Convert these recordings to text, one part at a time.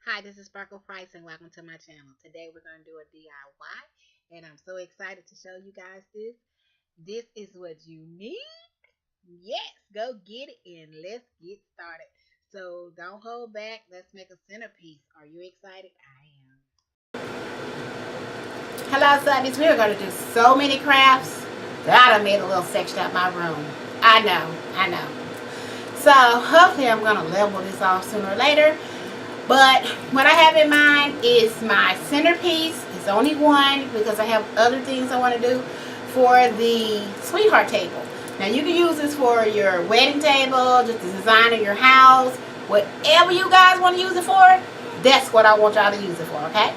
Hi, this is Sparkle Price and welcome to my channel. Today we're going to do a DIY and I'm so excited to show you guys this. This is what you need. Yes, go get it and let's get started. So don't hold back. Let's make a centerpiece. Are you excited? I am. Hello, Subbies. We are going to do so many crafts that I done made a little section of my room. I know. So hopefully I'm going to level this off sooner or later. But what I have in mind is my centerpiece. It's only one because I have other things I want to do for the sweetheart table. Now you can use this for your wedding table, just the design of your house, whatever you guys want to use it for. That's what I want y'all to use it for, okay?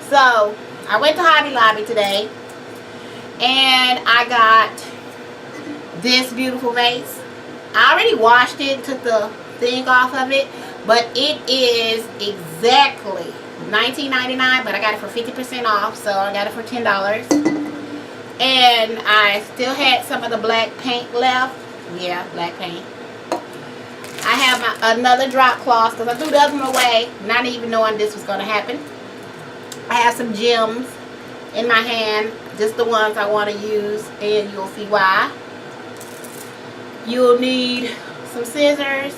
So I went to Hobby Lobby today and I got this beautiful vase. I already washed it, took the thing off of it, but it is exactly $19.99, but I got it for 50% off, so I got it for $10. And I still had some of the black paint left. Yeah, black paint. I have another drop cloth because I threw the other one away, not even knowing this was going to happen. I have some gems in my hand, just the ones I want to use, and you'll see why. You'll need some scissors.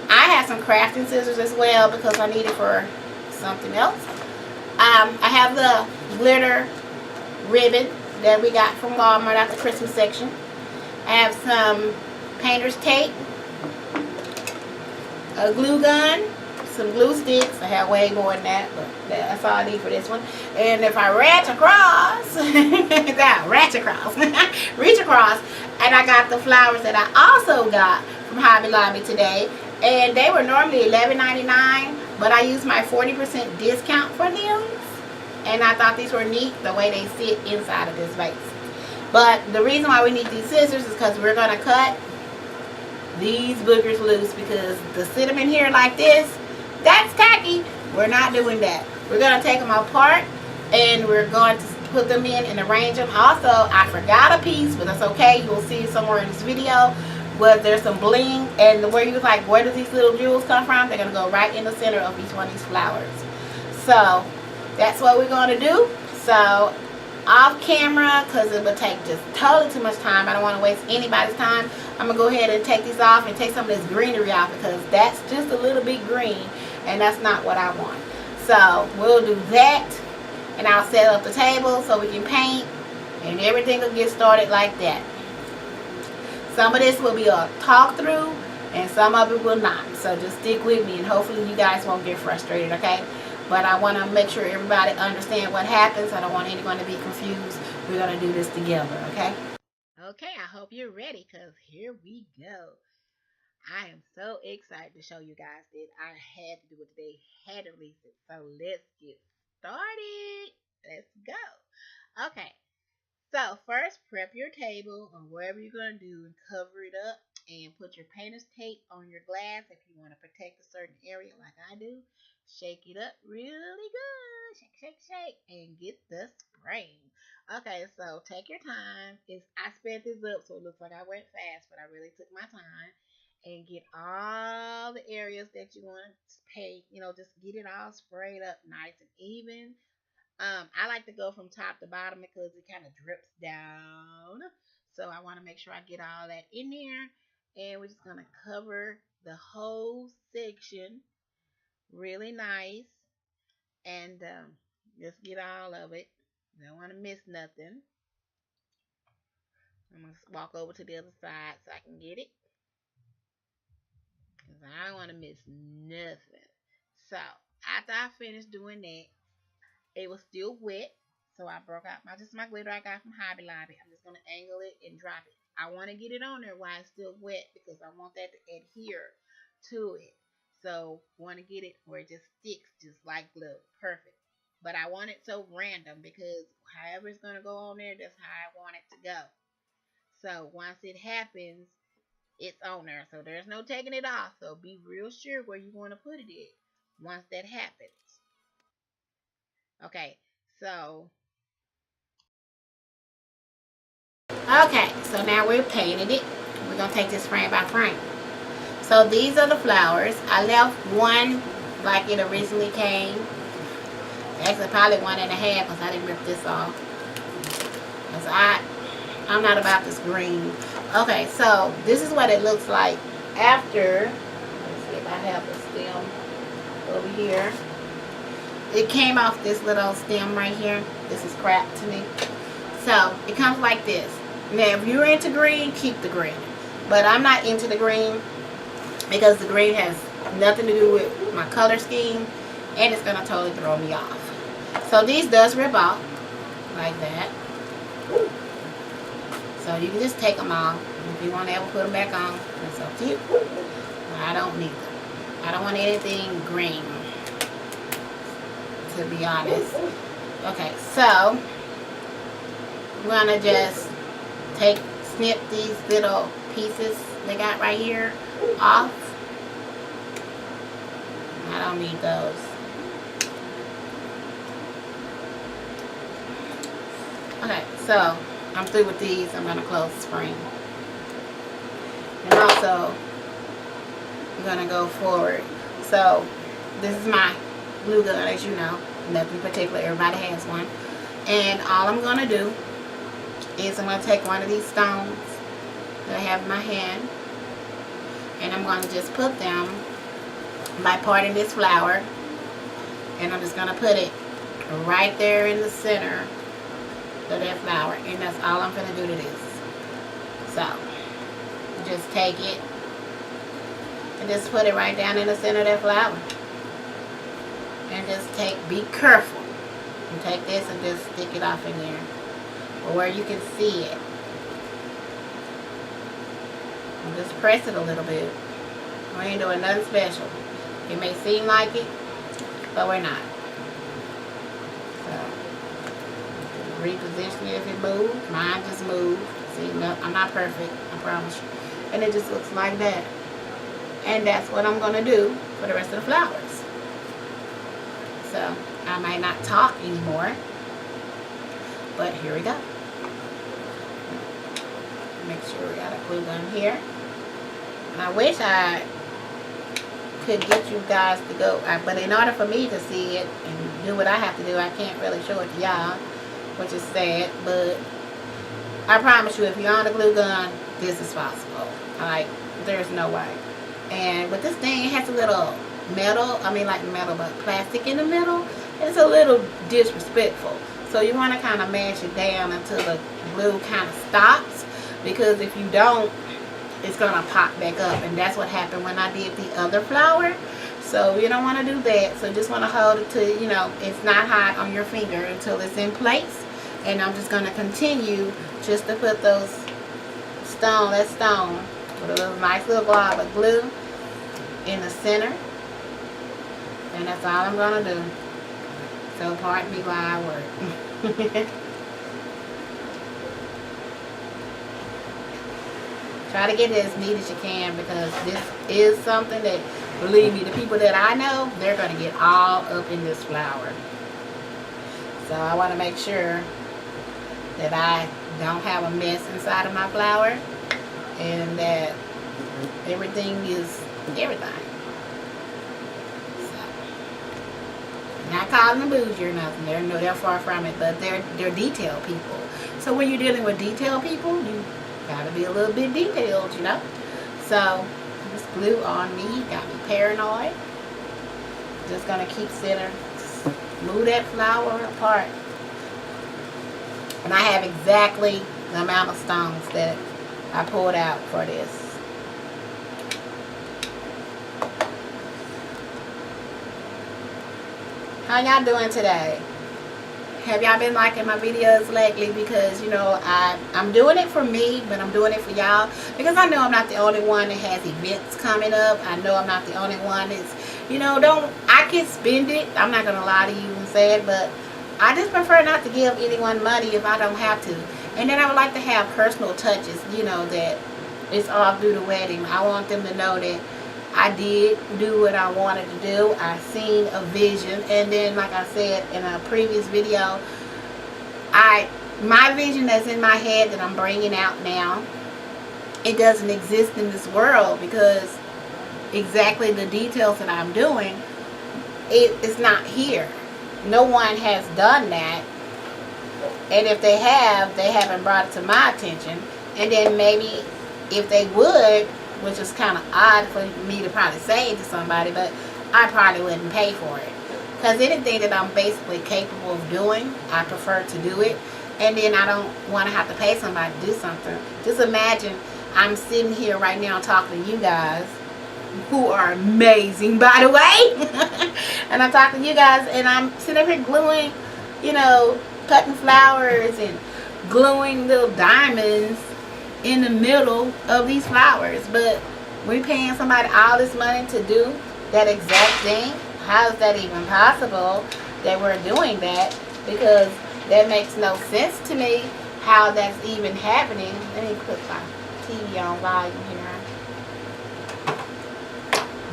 I have some crafting scissors as well because I need it for something else. I have the glitter ribbon that we got from Walmart at the Christmas section. I have some painter's tape, a glue gun, some glue sticks. I have way more than that, but that's all I need for this one. And if I reach across, reach across, and I got the flowers that I also got from Hobby Lobby today. And they were normally $11.99, but I used my 40% discount for them. And I thought these were neat, the way they sit inside of this vase. But the reason why we need these scissors is because we're going to cut these boogers loose, because to sit them in here like this, that's tacky. We're not doing that. We're going to take them apart and we're going to put them in and arrange them. Also, I forgot a piece, but that's okay. You will see it somewhere in this video. Where there's some bling, and where you was like, where do these little jewels come from? They're going to go right in the center of each one of these flowers. So that's what we're going to do. So off camera, because it would take just totally too much time, I don't want to waste anybody's time, I'm going to go ahead and take these off and take some of this greenery off, because that's just a little bit green and that's not what I want. So we'll do that, and I'll set up the table so we can paint and everything will get started like that. Some of this will be a talk through and some of it will not. So just stick with me and hopefully you guys won't get frustrated, okay? But I want to make sure everybody understands what happens. I don't want anyone to be confused. We're going to do this together, okay? Okay, I hope you're ready because here we go. I am so excited to show you guys that I had to do it today. Had to release it. So let's get started. Let's go. Okay. So first, prep your table or wherever you're going to do and cover it up and put your painter's tape on your glass if you want to protect a certain area like I do. Shake it up really good. Shake, and get the spraying. Okay, so take your time. I sped this up so it looks like I went fast, but I really took my time. And get all the areas that you want to paint. Just get it all sprayed up nice and even. I like to go from top to bottom because it kind of drips down. So I want to make sure I get all that in there. And we're just going to cover the whole section really nice. And just get all of it. Don't want to miss nothing. I'm going to walk over to the other side so I can get it. Because I don't want to miss nothing. So after I finished doing that, it was still wet. So I broke out my glitter I got from Hobby Lobby. I'm just going to angle it and drop it. I want to get it on there while it's still wet because I want that to adhere to it. So want to get it where it just sticks just like glue. Perfect. But I want it so random because however it's going to go on there, that's how I want it to go. So once it happens, it's on there. So there's no taking it off. So be real sure where you want to put it in once that happens. Okay, so Okay, so now we're painting it. We're going to take this frame by frame. So these are the flowers. I left one like it originally came. Actually, probably 1.5 because I didn't rip this off. Because I'm not about this green. Okay, so this is what it looks like after. Let's see if I have the stem over here. It came off this little stem right here. This is crap to me. So it comes like this. Now, if you're into green, keep the green. But I'm not into the green because the green has nothing to do with my color scheme, and it's gonna totally throw me off. So these does rip off like that. So you can just take them off. If you want to ever put them back on, that's up to you. I don't need them. I don't want anything green, to be honest. Okay, so I'm gonna just snip these little pieces they got right here off. I don't need those. Okay, so I'm through with these. I'm gonna close the spring. And also, I'm gonna go forward. So this is my glue gun, as you know. Nothing particular, everybody has one. And all I'm gonna do is I'm gonna take one of these stones that I have in my hand, and I'm gonna just put them by parting this flower, and I'm just gonna put it right there in the center of that flower, and that's all I'm gonna do to this. So just take it and just put it right down in the center of that flower, and just be careful and take this and just stick it off in there where you can see it, and just press it a little bit. We ain't doing nothing special. It may seem like it, but we're not. So reposition it if it moves. Mine just moved. See, no, I'm not perfect, I promise you. And it just looks like that. And that's what I'm gonna do for the rest of the flowers. So I might not talk anymore, but here we go. Make sure we got a glue gun here. And I wish I could get you guys to go, but in order for me to see it and do what I have to do, I can't really show it to y'all, which is sad. But I promise you, if you're on a glue gun, this is possible. Like, there's no way. And with this thing, it has a little metal, but plastic in the middle. It's a little disrespectful. So you want to kind of mash it down until the glue kind of stops, because if you don't, it's going to pop back up. And that's what happened when I did the other flower. So you don't want to do that. So just want to hold it to, it's not hot on your finger until it's in place. And I'm just going to continue just to put those that stone with a little nice little glob of glue in the center. And that's all I'm going to do. So pardon me while I work. Try to get it as neat as you can, because this is something that, believe me, the people that I know, they're going to get all up in this flower. So I want to make sure that I don't have a mess inside of my flower, and that everything is everything. So, not calling them bougie or nothing. They're far from it, but they're detail people. So when you're dealing with detail people, you gotta be a little bit detailed, So this glue on me got me paranoid. Just gonna keep move that flower apart. And I have exactly the amount of stones that I pulled out for this. How y'all doing today? Have y'all been liking my videos lately? Because I'm doing it for me, but I'm doing it for y'all, because I know I'm not the only one that has events coming up. I know I'm not the only one that's I can spend it, I'm not gonna lie to you and say it, but I just prefer not to give anyone money if I don't have to. And then I would like to have personal touches, that it's all through the wedding. I want them to know that I did do what I wanted to do. I seen a vision, and then, like I said in a previous video, my vision that's in my head that I'm bringing out now, it doesn't exist in this world, because exactly the details that I'm doing it's not here. No one has done that. And if they have, they haven't brought it to my attention. And then maybe if they would, which is kind of odd for me to probably say to somebody, but I probably wouldn't pay for it. Because anything that I'm basically capable of doing, I prefer to do it. And then I don't want to have to pay somebody to do something. Just imagine I'm sitting here right now talking to you guys, who are amazing, by the way. And I'm talking to you guys, and I'm sitting up here gluing, you know, cutting flowers and gluing little diamonds in the middle of these flowers. But we're paying somebody all this money to do that exact thing. How is that even possible that we're doing that? Because that makes no sense to me how that's even happening. Let me put my TV on volume here.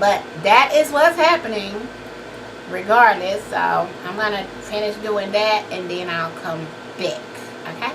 But that is what's happening regardless. So I'm going to finish doing that and then I'll come back. Okay?